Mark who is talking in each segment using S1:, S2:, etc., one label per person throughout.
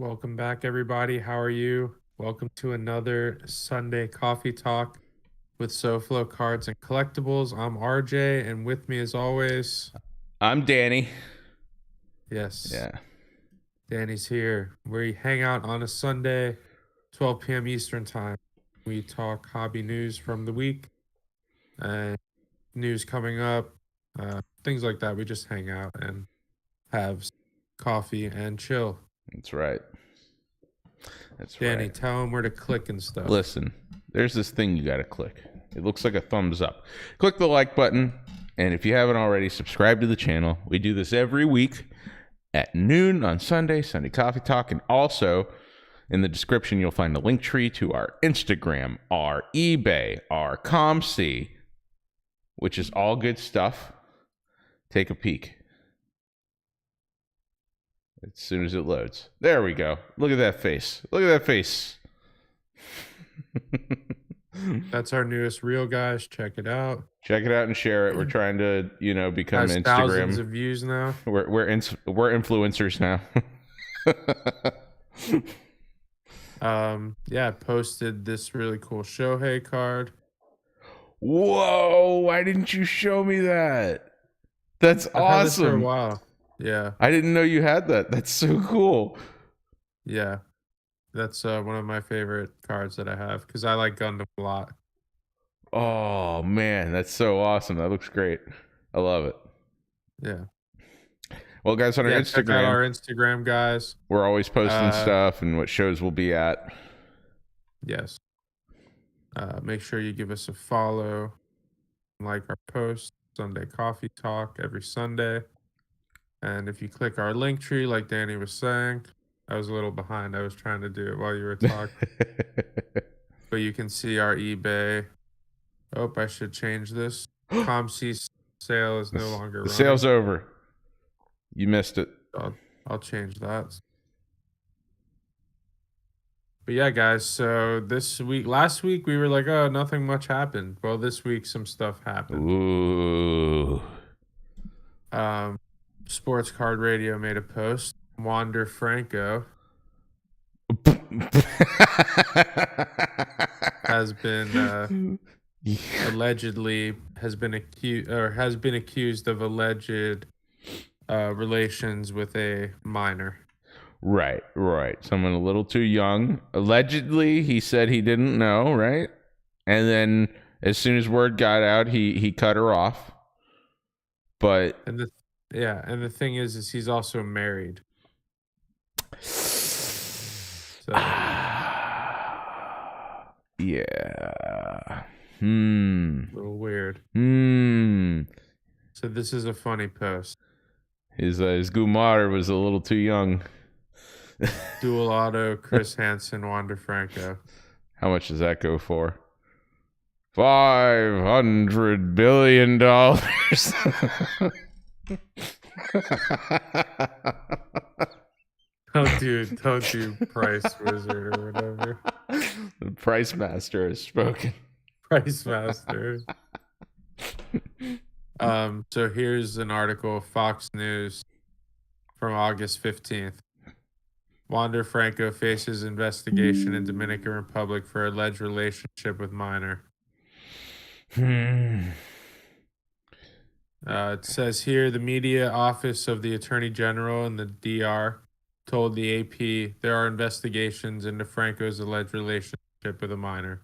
S1: Welcome back, everybody. How are you? Welcome to another Sunday coffee talk with SoFlo Cards and Collectibles. I'm RJ, and with me, as always,
S2: I'm Danny.
S1: yes,
S2: Yeah.
S1: Danny's here. We hang out on a Sunday, 12 p.m. Eastern Time. We talk hobby news from the week and news coming up, things like that. We just hang out and have coffee and chill.
S2: That's right. That's
S1: Danny,
S2: right.
S1: tell him where to click and stuff.
S2: Listen, there's this thing you got to click. It looks like a thumbs up. Click the like button. And if you haven't already, subscribe to the channel. We do this every week at noon on Sunday, Sunday Coffee Talk. And also in the description, you'll find a link tree to our Instagram, our eBay, our ComC, which is all good stuff. Take a peek as soon as it loads. There we go. Look at that face. Look at that face.
S1: That's our newest reel, guys. Check it out.
S2: Check it out and share it. We're trying to, become
S1: Has
S2: Instagram.
S1: thousands of views now.
S2: We're influencers now.
S1: Yeah, I posted this really cool Shohei card.
S2: Whoa! Why didn't you show me that? That's
S1: I've had this for a
S2: awesome.
S1: while. Yeah,
S2: I didn't know you had that. That's so cool.
S1: yeah. That's one of my favorite cards that I have because I like Gundam a lot.
S2: Oh man, that's so awesome. That looks great. I love it.
S1: Yeah.
S2: Well, guys, on our
S1: Yeah, check out
S2: Instagram,
S1: our Instagram, guys.
S2: we're always posting stuff and what shows we'll be at.
S1: Yes. Make sure you give us a follow, like our post, Sunday Coffee Talk every Sunday. And if you click our link tree, like Danny was saying, I was a little behind. I was trying to do it while you were talking. But you can see our eBay. Oh, I should change this. ComC sale is no longer running.
S2: The sale's over. You missed it.
S1: I'll change that. But yeah, guys, so last week we were like, oh, nothing much happened. Well, this week some stuff happened.
S2: Ooh.
S1: Sports Card Radio made a post. Wander Franco has been allegedly has been accused of alleged relations with a minor.
S2: Right. Someone a little too young. Allegedly, he said he didn't know, right? And then as soon as word got out, he cut her off. But
S1: and the thing is he's also married. So,
S2: yeah.
S1: A little weird. So this is a funny post.
S2: His Gumar was a little too young.
S1: Dual auto, Chris Hansen, Wander Franco.
S2: How much does that go for? $500 billion.
S1: Don't do Price Wizard or whatever.
S2: The Price Master has spoken.
S1: Price Master. So here's an article, Fox News, from August 15th. Wander Franco faces investigation in Dominican Republic for alleged relationship with minor. It says here, the media office of the Attorney General in the DR told the AP there are investigations into Franco's alleged relationship with a minor.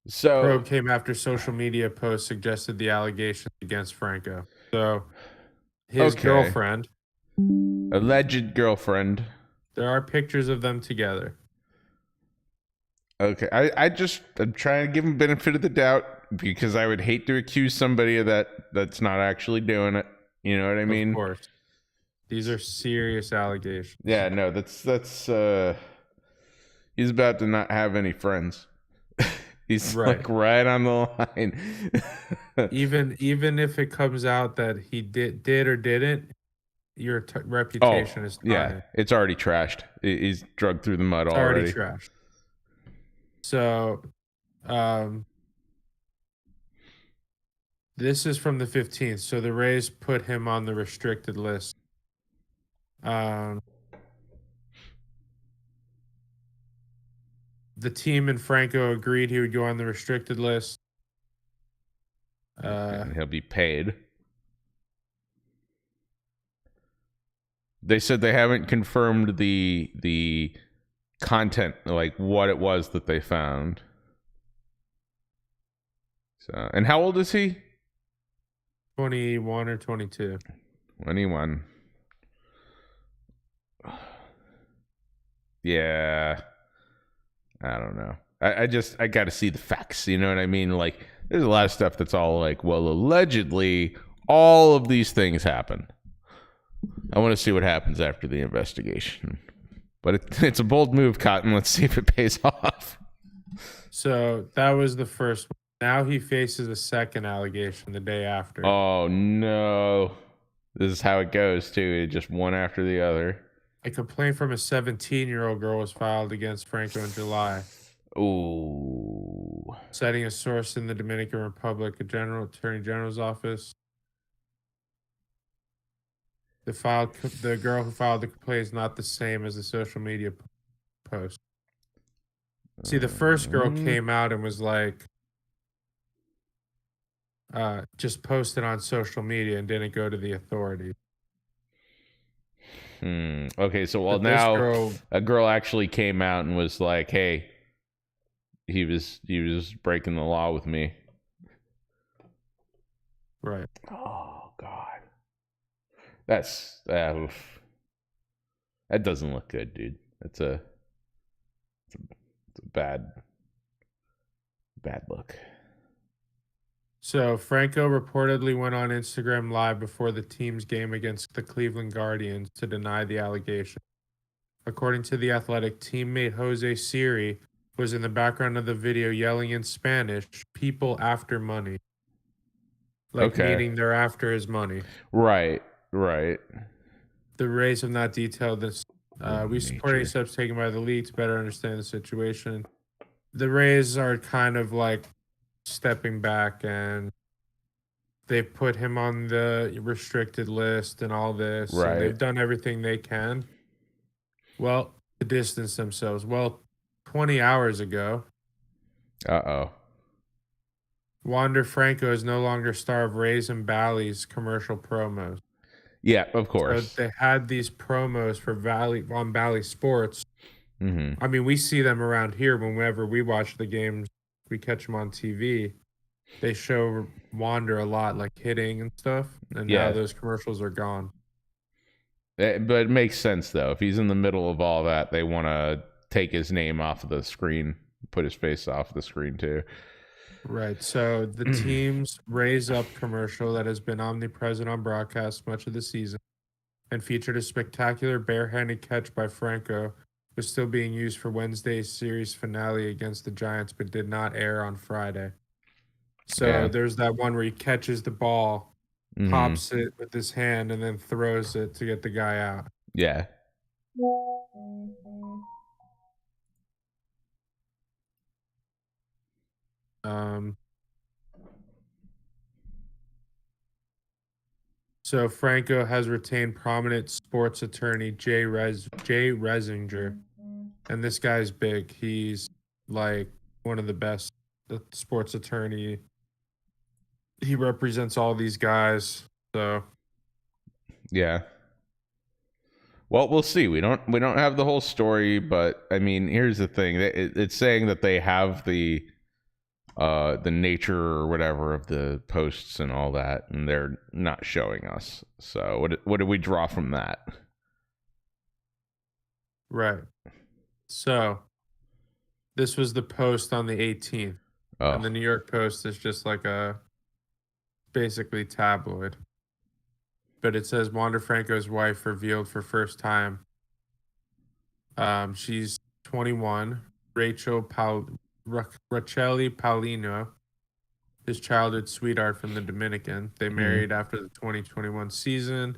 S2: So
S1: Probe came after social media posts suggested the allegations against Franco. So his girlfriend,
S2: alleged girlfriend.
S1: There are pictures of them together.
S2: Okay, I'm trying to give him benefit of the doubt because I would hate to accuse somebody of that's not actually doing it. You know what I mean?
S1: Of course. These are serious allegations.
S2: Yeah, no, that's he's about to not have any friends. He's like right on the line.
S1: even if it comes out that he did or didn't, your reputation is
S2: yeah, it's already trashed. He's drugged through the mud
S1: already trashed. So, this is from the 15th. So the Rays put him on the restricted list. The team and Franco agreed he would go on the restricted list.
S2: And he'll be paid. They said they haven't confirmed the content, like what it was that they found. So, and how old is he?
S1: 21 or 22.
S2: 21. Yeah. I don't know. I got to see the facts. You know what I mean? Like, there's a lot of stuff that's all like, well, allegedly, all of these things happen. I want to see what happens after the investigation. But it's a bold move, Cotton. Let's see if it pays off.
S1: So that was the first one. Now he faces a second allegation the day after.
S2: Oh, no. This is how it goes, too. Just one after the other.
S1: A complaint from a 17-year-old girl was filed against Franco in July.
S2: Ooh.
S1: Citing a source in the Dominican Republic, a attorney general's office. The girl who filed the complaint is not the same as the social media post. See, the first girl came out and was like, just posted on social media and didn't go to the authority.
S2: Okay, so well,
S1: But this
S2: now
S1: girl,
S2: a girl actually came out and was like, "Hey, he was breaking the law with me."
S1: right?
S2: Oh God, that's oof. That doesn't look good, dude. It's a bad look.
S1: So Franco reportedly went on Instagram Live before the team's game against the Cleveland Guardians to deny the allegation. According to The Athletic, teammate Jose Siri was in the background of the video yelling in Spanish, "People after money." Like,
S2: Okay.
S1: meaning they're after his money.
S2: Right.
S1: The Rays have not detailed this. We support any
S2: Nature.
S1: steps taken by the league to better understand the situation. The Rays are kind of like stepping back, and they put him on the restricted list and all this.
S2: Right.
S1: And they've done everything they can. Well, to distance themselves. Well, 20 hours ago,
S2: Uh-oh.
S1: Wander Franco is no longer star of Rays and Bally's commercial promos.
S2: Yeah, of
S1: So
S2: course.
S1: they had these promos for Bally Sports.
S2: Mm-hmm.
S1: I mean, we see them around here whenever we watch the games. We catch them on TV. They show Wander a lot, like hitting and stuff. And now
S2: Yeah.
S1: those commercials are gone.
S2: But it makes sense, though. If he's in the middle of all that, they want to take his name off of the screen, put his face off the screen, too.
S1: Right. So the team's Raise Up commercial that has been omnipresent on broadcast much of the season and featured a spectacular barehanded catch by Franco was still being used for Wednesday's series finale against the Giants, but did not air on Friday. So there's that one where he catches the ball, pops it with his hand, and then throws it to get the guy out.
S2: Yeah.
S1: So Franco has retained prominent sports attorney Jay Resinger, and this guy's big. He's like one of the best sports attorney. He represents all these guys. So
S2: Yeah. Well, we'll see. We don't have the whole story, but I mean, here's the thing. It's saying that they have the nature or whatever of the posts and all that, and they're not showing us. So what do we draw from that?
S1: right. So this was the post on the 18th.
S2: Oh.
S1: And the New York Post is just like a basically tabloid. But it says Wander Franco's wife revealed for first time. She's 21. Racheli Paulino, his childhood sweetheart from the Dominican. They married after the 2021 season.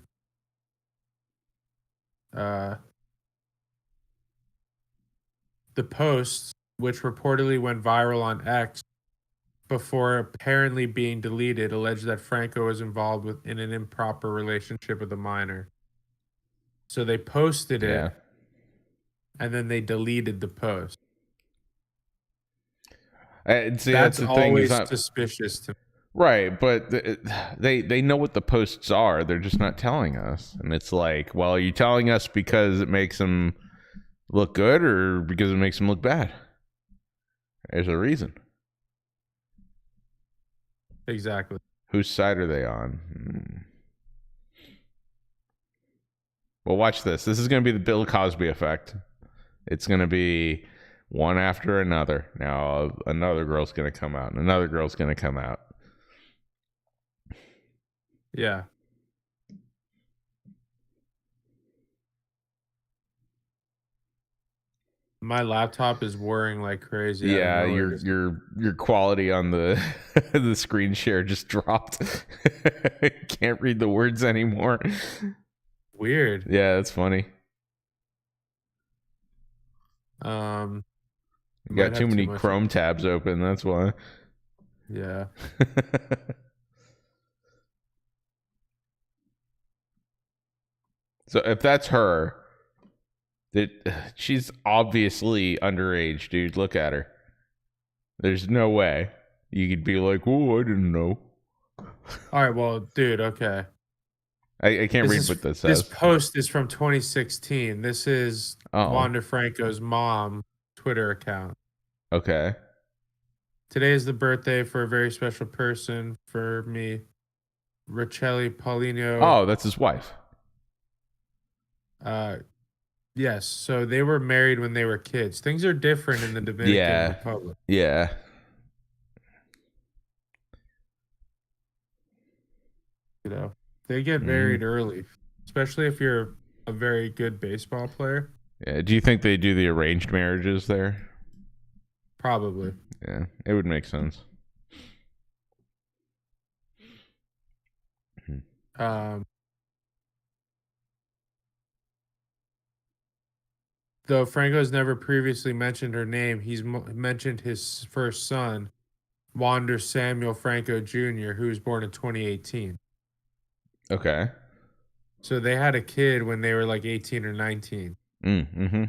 S1: The post, which reportedly went viral on X before apparently being deleted, alleged that Franco was involved in an improper relationship with a minor. So they posted it, and then they deleted the post.
S2: See, that's
S1: That's
S2: the thing is
S1: always
S2: not
S1: suspicious to me.
S2: right, but they know what the posts are. They're just not telling us, and it's like, well, are you telling us because it makes them look good or because it makes them look bad? There's a reason.
S1: Exactly.
S2: Whose side are they on? Well, watch this. This is going to be the Bill Cosby effect. It's going to be one after another. Now, another girl's going to come out, and another girl's going to come out.
S1: Yeah. My laptop is whirring like crazy. I don't
S2: Yeah,
S1: know what it
S2: your
S1: is.
S2: your quality on the the screen share just dropped. Can't read the words anymore.
S1: Weird.
S2: Yeah, that's funny. You
S1: Might
S2: got too
S1: have too
S2: many
S1: much.
S2: Chrome tabs open. That's why.
S1: Yeah.
S2: So if that's her, that she's obviously underage, dude. Look at her. There's no way you could be like, "Oh, I didn't know."
S1: All right. Well, dude. Okay.
S2: I can't read what this
S1: This
S2: says.
S1: post is from 2016. This is
S2: Oh,
S1: Wanda Franco's mom Twitter account.
S2: okay.
S1: Today is the birthday for a very special person for me, Racheli Paulino.
S2: Oh, that's his wife.
S1: Yes. So they were married when they were kids. Things are different in the Dominican
S2: Yeah,
S1: Republic.
S2: yeah.
S1: You know, they get
S2: Mm.
S1: married early, especially if you're a very good baseball player.
S2: Yeah. Do you think they do the arranged marriages there?
S1: Probably.
S2: Yeah, it would make sense.
S1: Um, though Franco's never previously mentioned her name, he's mentioned his first son, Wander Samuel Franco Jr., who was born in 2018.
S2: Okay.
S1: So they had a kid when they were like 18 or 19,
S2: Mm-hmm.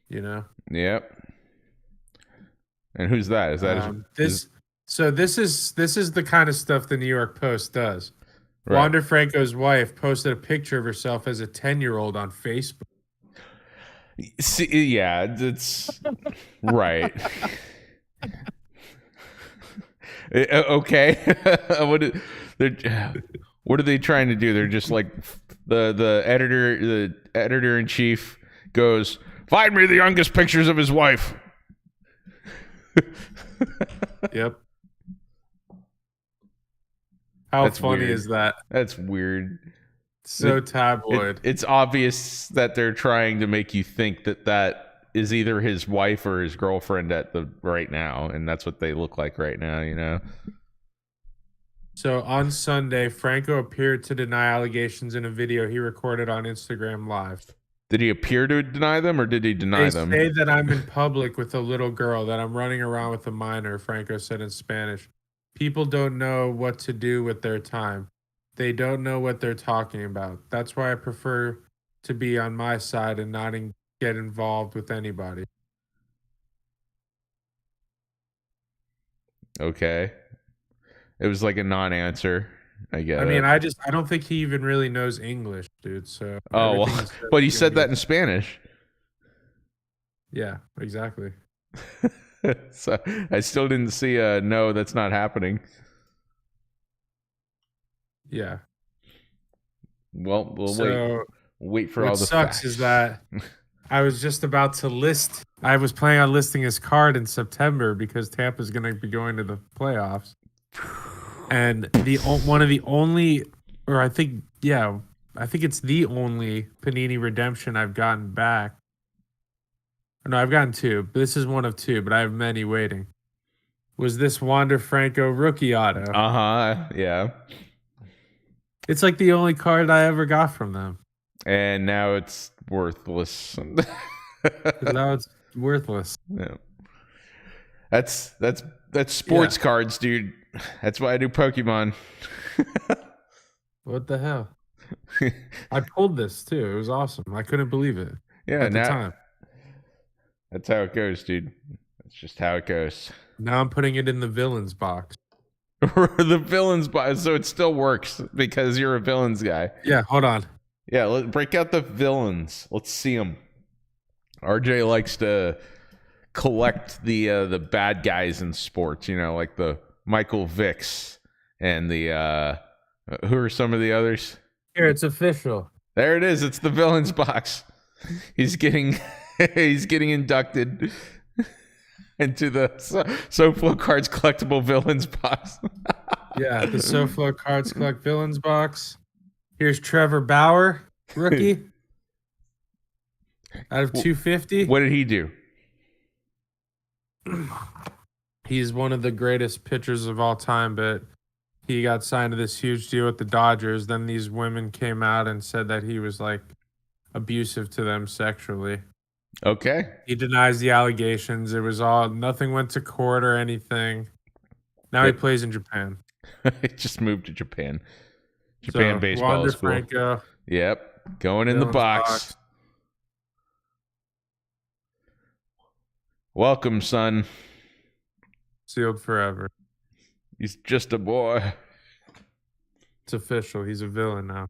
S1: you know?
S2: Yep. And who's that? Is that his
S1: This is the kind of stuff the New York Post does.
S2: right?
S1: Wander Franco's wife posted a picture of herself as a 10-year-old on Facebook.
S2: See, yeah, that's right. Okay. They're, what are they trying to do? They're just like the editor in chief goes, find me the youngest pictures of his wife.
S1: Yep. How
S2: That's
S1: funny
S2: weird.
S1: is that?
S2: That's weird.
S1: So tabloid.
S2: It's obvious that they're trying to make you think that that is either his wife or his girlfriend at the right now, and that's what they look like right now, you know.
S1: So on Sunday, Franco appeared to deny allegations in a video he recorded on Instagram Live.
S2: Did he appear to deny them or did he deny
S1: They
S2: them?
S1: say that I'm in public with a little girl, that I'm running around with a minor, Franco said in Spanish. People don't know what to do with their time. They don't know what they're talking about. That's why I prefer to be on my side and not get involved with anybody.
S2: Okay. It was like a non-answer. I get
S1: I mean,
S2: it.
S1: I don't think he even really knows English, dude. So
S2: Oh,
S1: everything
S2: well,
S1: he says
S2: but he
S1: is gonna
S2: said
S1: be
S2: that in Spanish.
S1: yeah, exactly.
S2: So I still didn't see a no, that's not happening.
S1: Yeah.
S2: Well, we'll
S1: So
S2: wait for
S1: what
S2: all the
S1: sucks
S2: facts.
S1: is that I was just about to list. I was planning on listing his card in September because Tampa's going to be going to the playoffs, and one of the only, or I think, yeah, I think it's the only Panini redemption I've gotten back. No, I've gotten two, but this is one of two, but I have many waiting. Was this Wander Franco rookie auto?
S2: Uh-huh. Yeah.
S1: It's like the only card I ever got from them.
S2: And now it's worthless.
S1: 'Cause now it's worthless.
S2: Yeah. That's sports cards, dude. That's why I do Pokemon.
S1: What the hell? I pulled this too. It was awesome. I couldn't believe it
S2: Yeah,
S1: at the
S2: now
S1: time.
S2: that's how it goes, dude. It's just how it goes.
S1: Now I'm putting it in the villains box.
S2: The villains box, so it still works because you're a villains guy.
S1: Yeah, hold on.
S2: Yeah, let's break out the villains. Let's see them. RJ likes to collect the bad guys in sports, like the Michael Vicks and the who are some of the others?
S1: Here, it's official.
S2: There it is. It's the villains box. He's getting he's getting inducted into the SoFlo Cards collectible villains box.
S1: Yeah, the SoFlo Cards Collect Villains box. Here's Trevor Bauer, rookie, out of 250.
S2: What did he do?
S1: He's one of the greatest pitchers of all time, but he got signed to this huge deal with the Dodgers. Then these women came out and said that he was like abusive to them sexually.
S2: Okay.
S1: He denies the allegations. It was all, nothing went to court or anything. Now he plays in Japan.
S2: He just moved to Japan. Japan baseball
S1: Wander
S2: is cool.
S1: Franco.
S2: Yep. Going in the
S1: Villains
S2: box. Welcome, son.
S1: Sealed forever.
S2: He's just a boy.
S1: It's official. He's a villain now.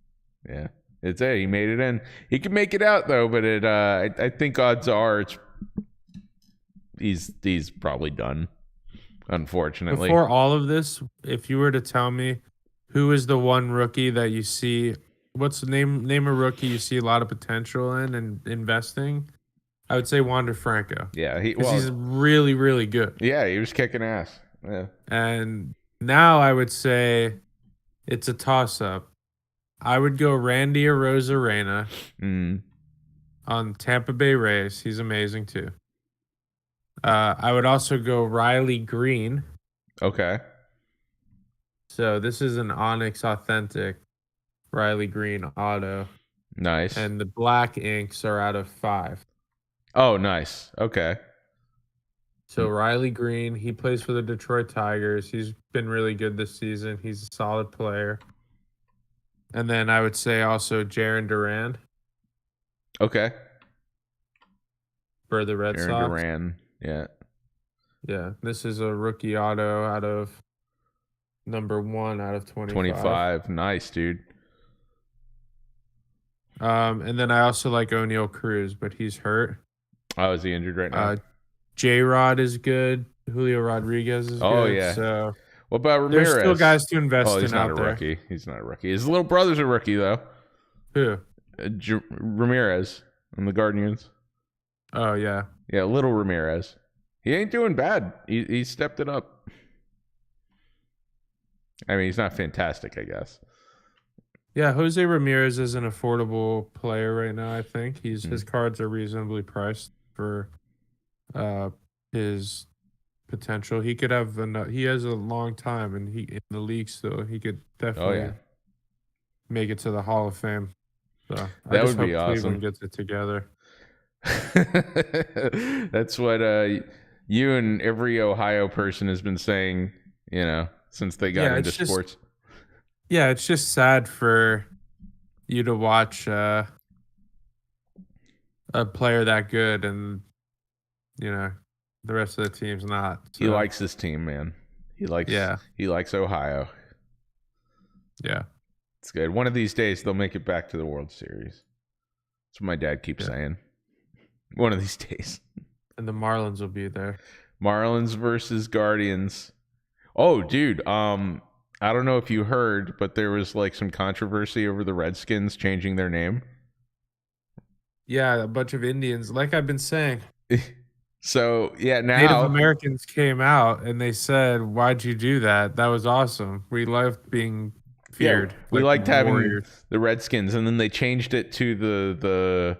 S2: Yeah. It's he made it in. He can make it out though, but I think odds are he's probably done. Unfortunately.
S1: Before all of this, if you were to tell me who is the one rookie that you see, what's the name a rookie you see a lot of potential in and investing, I would say Wander Franco.
S2: Yeah,
S1: he's really, really good.
S2: Yeah, he was kicking ass. Yeah.
S1: And now I would say it's a toss-up. I would go Randy Arozarena on Tampa Bay Rays. He's amazing too. I would also go Riley Green.
S2: Okay.
S1: So this is an Onyx Authentic Riley Green auto.
S2: Nice.
S1: And the black inks are out of 5.
S2: Oh, nice. Okay.
S1: So Riley Green, he plays for the Detroit Tigers. He's been really good this season. He's a solid player. And then I would say also Jarren Duran.
S2: Okay.
S1: For the Red Sox.
S2: Jarren Duran. Yeah.
S1: Yeah. This is a rookie auto out of number 1 out of 25.
S2: 25. Nice, dude.
S1: And then I also like O'Neal Cruz, but he's hurt.
S2: Oh, is he injured right now?
S1: J-Rod is good. Julio Rodriguez is good.
S2: Oh, yeah.
S1: So
S2: what about Ramirez?
S1: There's still guys to invest in
S2: he's not
S1: out
S2: a
S1: there.
S2: rookie. He's not a rookie. His little brother's a rookie, though.
S1: Who?
S2: Ramirez on the Guardians.
S1: Oh, yeah.
S2: Yeah, little Ramirez. He ain't doing bad. He stepped it up. I mean, he's not fantastic, I guess.
S1: Yeah, Jose Ramirez is an affordable player right now, I think. His cards are reasonably priced for his potential. He could have he has a long time and he in the league still. He could definitely make it to the Hall of Fame. So
S2: that would be awesome.
S1: Cleveland gets it together.
S2: That's what you and every Ohio person has been saying, since they got into sports.
S1: Yeah, it's just sad for you to watch a player that good and the rest of the team's not. So.
S2: He likes this team, man. He likes Ohio.
S1: Yeah.
S2: It's good. One of these days they'll make it back to the World Series. That's what my dad keeps saying. One of these days.
S1: And the Marlins will be there.
S2: Marlins versus Guardians. Oh, dude. I don't know if you heard, but there was like some controversy over the Redskins changing their name.
S1: Yeah, a bunch of Indians, like I've been saying.
S2: So, yeah, now
S1: Native Americans came out and they said, "Why'd you do that? That was awesome. We loved being feared.
S2: Yeah, we liked having
S1: warriors."
S2: The Redskins, and then they changed it to the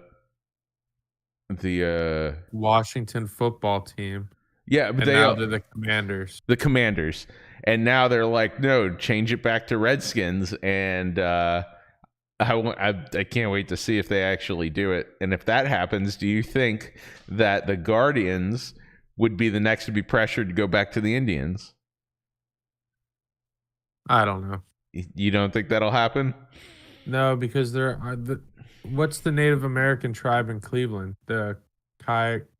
S1: Washington football team.
S2: Yeah, but
S1: now they're the Commanders.
S2: The Commanders. And now they're like, no, change it back to Redskins. And I can't wait to see if they actually do it. And if that happens, do you think that the Guardians would be the next to be pressured to go back to the Indians?
S1: I don't know.
S2: You don't think that'll happen?
S1: No, because what's the Native American tribe in Cleveland? The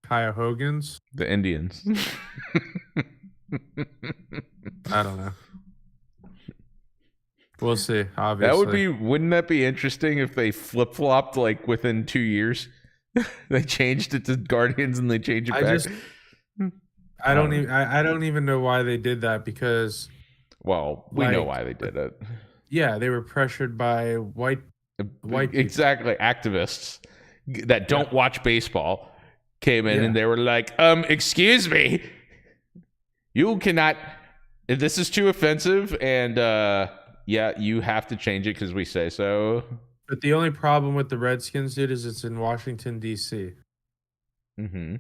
S1: Cuyahogens.
S2: The Indians.
S1: I don't know. We'll see.
S2: That
S1: Obviously,
S2: wouldn't that be interesting if they flip flopped like within 2 years? They changed it to Guardians and they changed it
S1: I
S2: back.
S1: just I don't even know why they did that, because
S2: Well, we know
S1: like
S2: why they did it.
S1: yeah, they were pressured by white people.
S2: Exactly, activists that don't watch baseball came in and they were like, excuse me, you cannot. This is too offensive, and yeah, you have to change it because we say so.
S1: But the only problem with the Redskins, dude, is it's in Washington, D.C.
S2: Mm-hmm.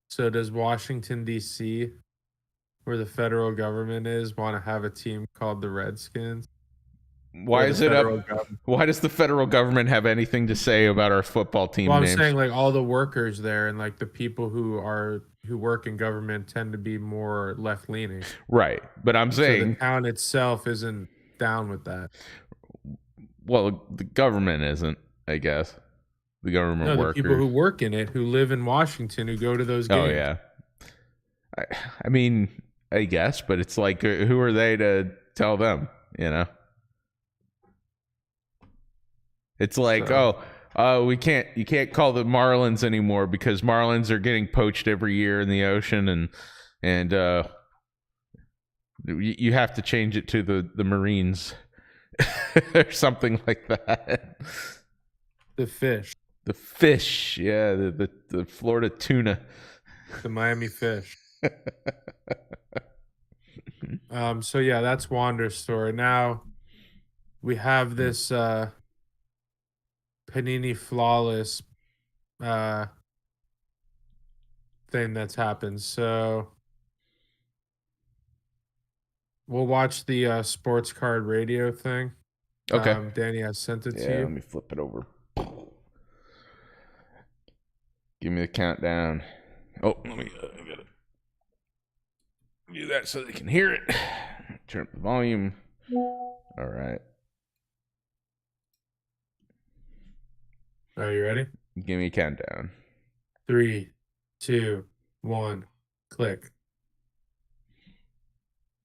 S1: So does Washington, D.C., where the federal government is, want to have a team called the Redskins?
S2: Why is it up? Why does the federal government have anything to say about our football team
S1: Well, I'm
S2: names?
S1: saying like all the workers there and like the people who work in government tend to be more left leaning.
S2: Right. But I'm saying
S1: so the town itself isn't down with that.
S2: Well, the government isn't, I guess. The government workers.
S1: The people who work in it, who live in Washington, who go to those games.
S2: Oh, yeah. I mean, I guess, but it's like, who are they to tell them, you know? It's like, you can't call the Marlins anymore because Marlins are getting poached every year in the ocean, and you have to change it to the Marines or something like that.
S1: The fish.
S2: The fish, yeah, the Florida tuna.
S1: The Miami fish. So yeah, that's Wander's story. Now we have this Panini Flawless thing that's happened. So we'll watch the sports card radio thing.
S2: Okay.
S1: Danny, I sent it to you.
S2: Let me flip it over. Give me the countdown. Oh, let me I gotta do that so they can hear it. Turn up the volume. All right.
S1: Are you ready?
S2: Give me a countdown.
S1: 3, 2, 1, click.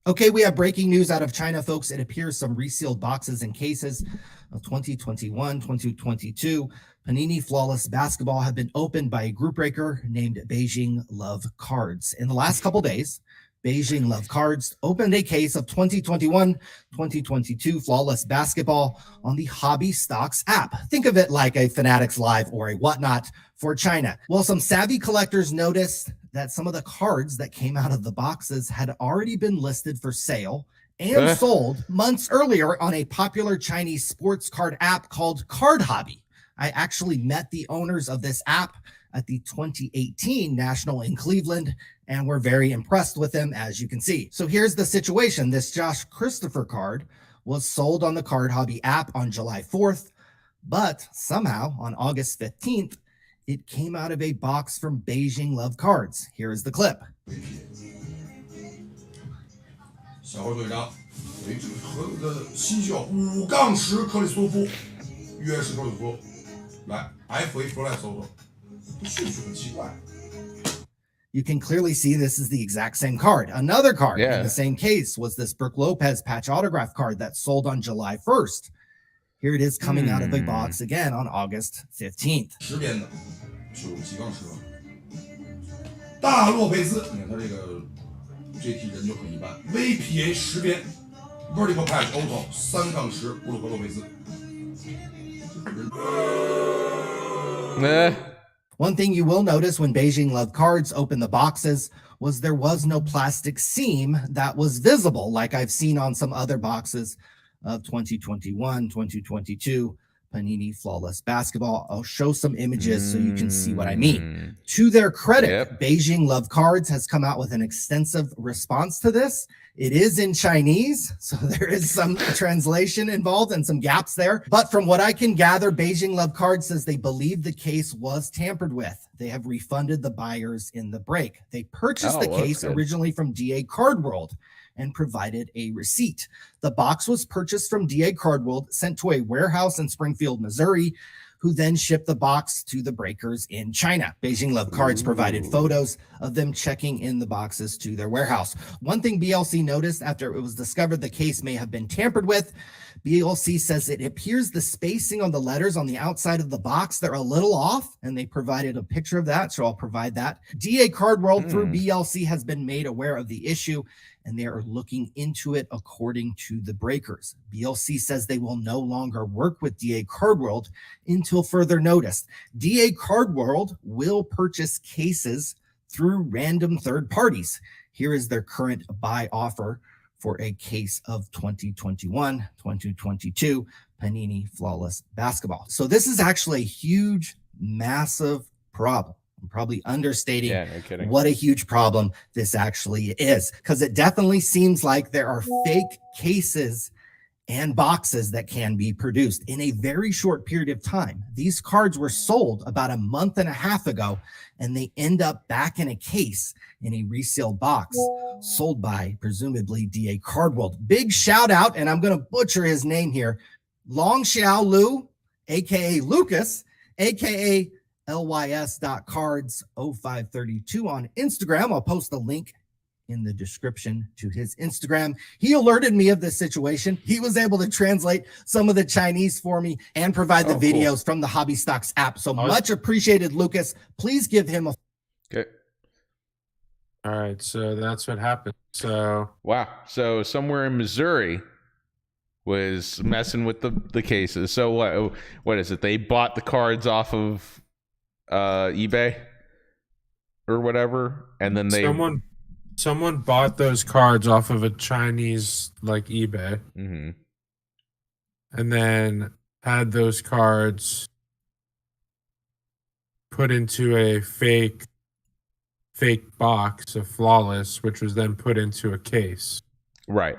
S3: Okay, we have breaking news out of China, folks. It appears some resealed boxes and cases of 2021, 2022 Panini Flawless Basketball have been opened by a group breaker named Beijing Love Cards. In the last couple days, Beijing Love Cards opened a case of 2021, 2022 Flawless Basketball on the Hobby Stocks app. Think of it like a Fanatics Live or a Whatnot for China. Well, some savvy collectors noticed that some of the cards that came out of the boxes had already been listed for sale and sold months earlier on a popular Chinese sports card app called Card Hobby. I actually met the owners of this app at the 2018 National in Cleveland, and we're very impressed with them, as you can see. So here's the situation. This Josh Christopher card was sold on the Card Hobby app on July 4th, but somehow on August 15th, it came out of a box from Beijing Love Cards. Here is the clip.
S4: 小猴队长，对这个和那个新秀5杠10克里斯托夫，约10克里斯托夫，来 FA Fly SoFlo，顺序很奇怪。
S3: You can clearly see this is the exact same card. Another card in the same case was this Brooke Lopez patch autograph card that sold on July 1st. Here it is coming out of a box again on August 15th.
S4: 10边的就几杠10了。大洛佩兹，你看他这个 JT 人就很一般。VPA 10边 Vertical Patch Auto 3杠10布鲁克洛佩兹。
S3: One thing you will notice when Beijing Love Cards opened the boxes was there was no plastic seam that was visible like I've seen on some other boxes of 2021, 2022 Panini Flawless Basketball. I'll show some images so you can see what I mean. To their credit, Beijing Love Cards has come out with an extensive response to this. It is in Chinese, so there is some translation involved and some gaps there. But from what I can gather, Beijing Love Cards says they believe the case was tampered with. They have refunded the buyers in the break. They purchased the case originally from DA Card World and provided a receipt. The box was purchased from DA Card World, sent to a warehouse in Springfield, Missouri, who then shipped the box to the breakers in China. Beijing Love Cards provided photos of them checking in the boxes to their warehouse. One thing BLC noticed after it was discovered the case may have been tampered with, BLC says it appears the spacing on the letters on the outside of the box, they're a little off, and they provided a picture of that, so I'll provide that. DA Card World through BLC has been made aware of the issue, and they are looking into it according to the breakers. BLC says they will no longer work with DA Card World until further notice. DA Card World will purchase cases through random third parties. Here is their current buy offer for a case of 2021-2022 Panini Flawless Basketball. So this is actually a huge, massive problem. I'm probably understating what a huge problem this actually is, because it definitely seems like there are fake cases and boxes that can be produced in a very short period of time. These cards were sold about a month and a half ago, and they end up back in a case in a resale box sold by presumably DA Card World. Big shout out, and I'm going to butcher his name here, Long Xiao Lu, aka Lucas, aka lys.cards0532 on Instagram. I'll post the link in the description to his Instagram. He alerted me of this situation. He was able to translate some of the Chinese for me and provide the videos from the Hobby Stocks app. So much appreciated, Lucas. Please give him a...
S2: Okay.
S1: All right, so that's what happened. So
S2: wow. So somewhere in Missouri was messing with the cases. So what is it? They bought the cards off of eBay or whatever, and then
S1: someone bought those cards off of a Chinese like eBay,
S2: and
S1: then had those cards put into a fake box of Flawless, which was then put into a case,
S2: right,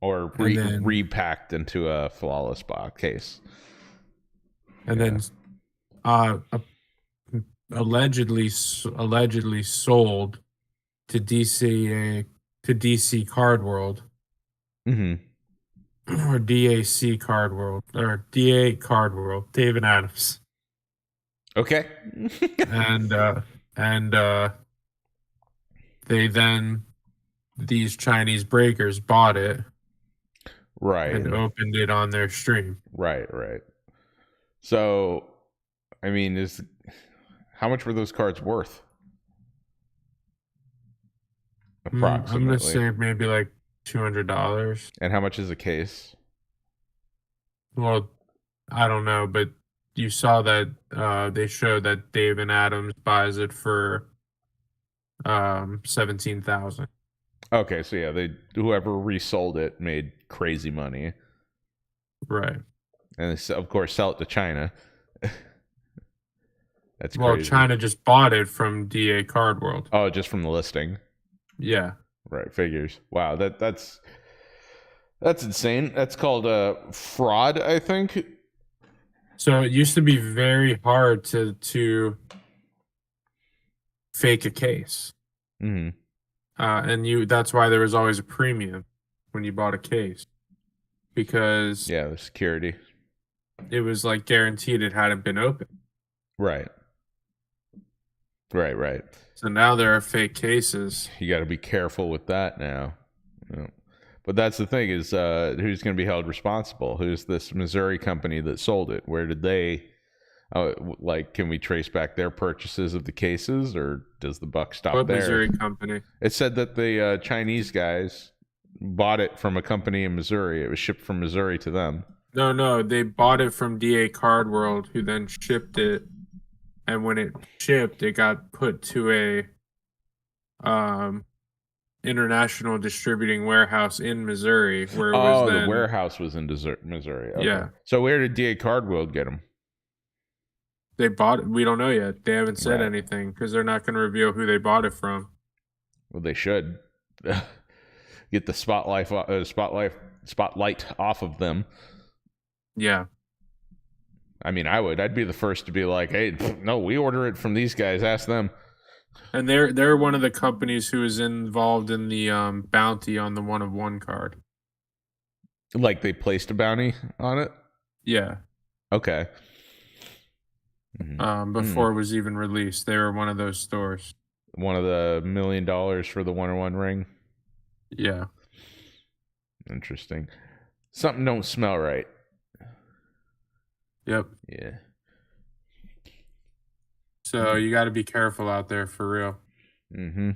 S2: or repacked into a Flawless box case,
S1: and then allegedly sold to DC Card World, or DAC Card World, or DA Card World, David Adams.
S2: Okay.
S1: and they then, these Chinese breakers bought it,
S2: right,
S1: and opened it on their stream.
S2: Right. So, I mean, how much were those cards worth? Approximately.
S1: I'm gonna say maybe like $200.
S2: And how much is a case?
S1: Well, I don't know, but you saw that they showed that David Adams buys it for $17,000.
S2: Okay, so yeah, whoever resold it made crazy money,
S1: right?
S2: And they, of course, sell it to China. That's
S1: well,
S2: crazy.
S1: China just bought it from DA Card World.
S2: Oh, just from the listing.
S1: Yeah.
S2: Right. Figures. Wow. That's insane. That's called fraud, I think.
S1: So it used to be very hard to fake a case.
S2: And
S1: that's why there was always a premium when you bought a case, because
S2: the security.
S1: It was like guaranteed it hadn't been opened.
S2: Right.
S1: So now there are fake cases.
S2: You got to be careful with that now. But that's the thing is, who's going to be held responsible? Who's this Missouri company that sold it? Where did they, can we trace back their purchases of the cases, or does the buck stop
S1: what
S2: there?
S1: Missouri company?
S2: It said that the Chinese guys bought it from a company in Missouri. It was shipped from Missouri to them.
S1: No, they bought it from DA Card World, who then shipped it. And when it shipped, it got put to a international distributing warehouse in Missouri, where it was
S2: the warehouse was in Missouri. Okay.
S1: Yeah.
S2: So where did DA Card World get them?
S1: They bought it. We don't know yet. They haven't said anything because they're not going to reveal who they bought it from.
S2: Well, they should get the spotlight off of them.
S1: Yeah.
S2: I mean, I'd be the first to be like, hey, no, we order it from these guys. Ask them.
S1: And they're one of the companies who is involved in the bounty on the 1-of-1 card.
S2: Like they placed a bounty on it?
S1: Yeah.
S2: Okay.
S1: before it was even released. They were one of those stores.
S2: One of the $1 million for the 101 ring.
S1: Yeah.
S2: Interesting. Something don't smell right.
S1: Yep.
S2: Yeah.
S1: So you got to be careful out there for real.
S2: Mm-hmm.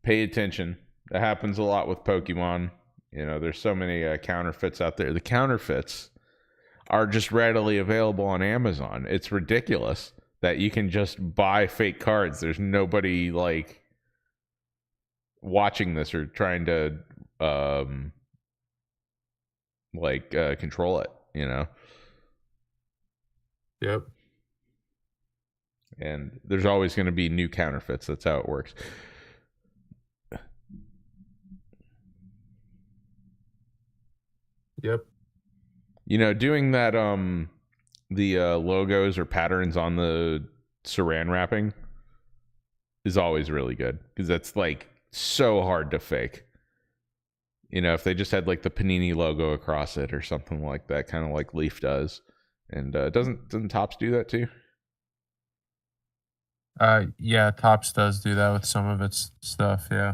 S2: Pay attention. That happens a lot with Pokemon. You know, there's so many counterfeits out there. The counterfeits are just readily available on Amazon. It's ridiculous that you can just buy fake cards. There's nobody like watching this or trying to control it, you know?
S1: Yep.
S2: And there's always going to be new counterfeits. That's how it works.
S1: Yep.
S2: You know, doing that the logos or patterns on the saran wrapping is always really good because that's like so hard to fake. You know, if they just had like the Panini logo across it or something like that, kind of like Leaf does. And doesn't Topps do that too?
S1: Yeah, Topps does do that with some of its stuff, yeah.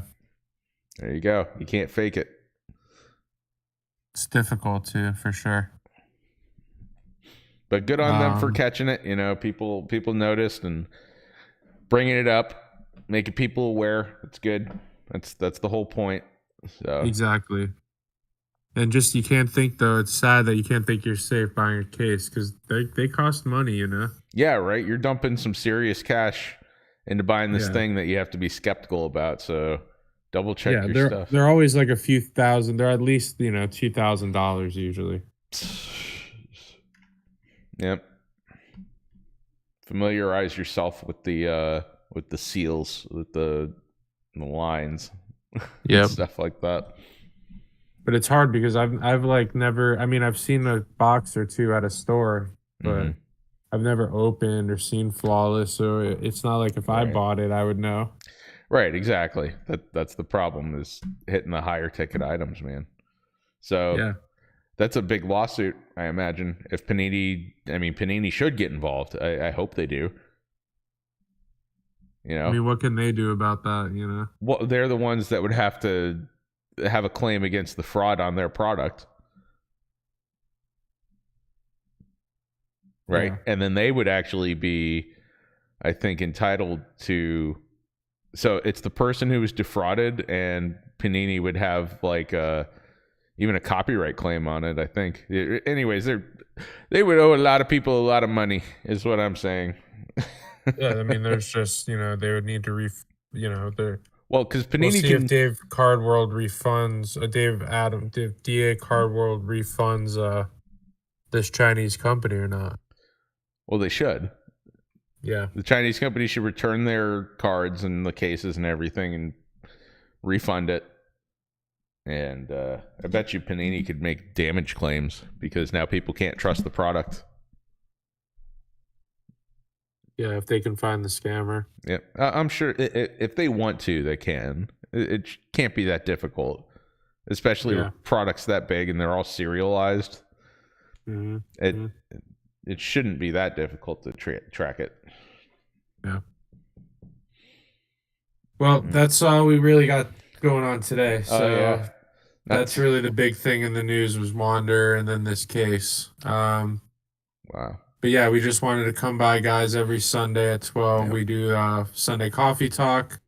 S2: There you go. You can't fake it.
S1: It's difficult too, for sure.
S2: But good on them for catching it. You know, people noticed and bringing it up, making people aware. It's good. That's the whole point. So.
S1: Exactly. And just, you can't think, though, it's sad that you can't think you're safe buying a case because they cost money, you know?
S2: Yeah, right. You're dumping some serious cash into buying this thing that you have to be skeptical about. So double check your stuff.
S1: They're always like a few thousand. They're at least, you know, $2,000 usually.
S2: Yep. Familiarize yourself with the seals, with the lines, stuff like that.
S1: But it's hard because I've like never. I mean, I've seen a box or two at a store, but I've never opened or seen Flawless. So it's not like if I bought it, I would know.
S2: Right. Exactly. That's the problem, is hitting the higher ticket items, man. So that's a big lawsuit, I imagine. If Panini should get involved. I hope they do. You know,
S1: I mean, what can they do about that? You know,
S2: well, they're the ones that would have to have a claim against the fraud on their product, right? Yeah. And then they would actually be, I think, entitled to. So it's the person who was defrauded, and Panini would have like even a copyright claim on it, I think. Anyways, they would owe a lot of people a lot of money, is what I'm saying.
S1: Yeah, I mean, there's just, you know, they would need to
S2: well, because Panini
S1: we'll see if Dave Cardworld refunds, DA Cardworld refunds this Chinese company or not.
S2: Well, they should.
S1: Yeah.
S2: The Chinese company should return their cards and the cases and everything and refund it. And I bet you Panini could make damage claims because now people can't trust the product.
S1: Yeah, if they can find the scammer.
S2: Yeah, I'm sure if they want to, they can. It can't be that difficult, especially with products that big and they're all serialized. It shouldn't be that difficult to track it.
S1: Yeah. Well, that's all we really got going on today. So that's really the big thing in the news was Wander and then this case. Wow. But yeah, we just wanted to come by, guys, every Sunday at 12. Yep. We do Sunday Coffee Talk,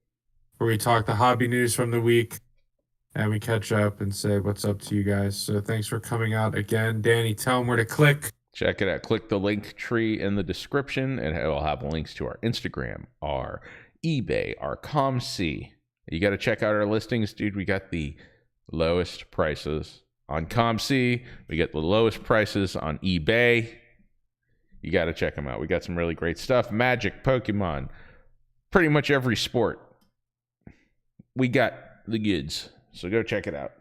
S1: where we talk the hobby news from the week, and we catch up and say what's up to you guys. So thanks for coming out again. Danny, tell them where to click.
S2: Check it out. Click the link tree in the description, and it will have links to our Instagram, our eBay, our ComC. You got to check out our listings, dude. We got the lowest prices on ComC. We got the lowest prices on eBay. You got to check them out. We got some really great stuff. Magic, Pokemon, pretty much every sport. We got the goods. So go check it out.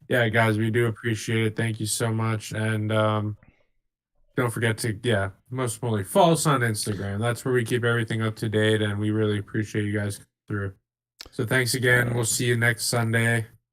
S1: Yeah, guys, we do appreciate it. Thank you so much. And don't forget to, most importantly, follow us on Instagram. That's where we keep everything up to date, and we really appreciate you guys through. So thanks again. We'll see you next Sunday.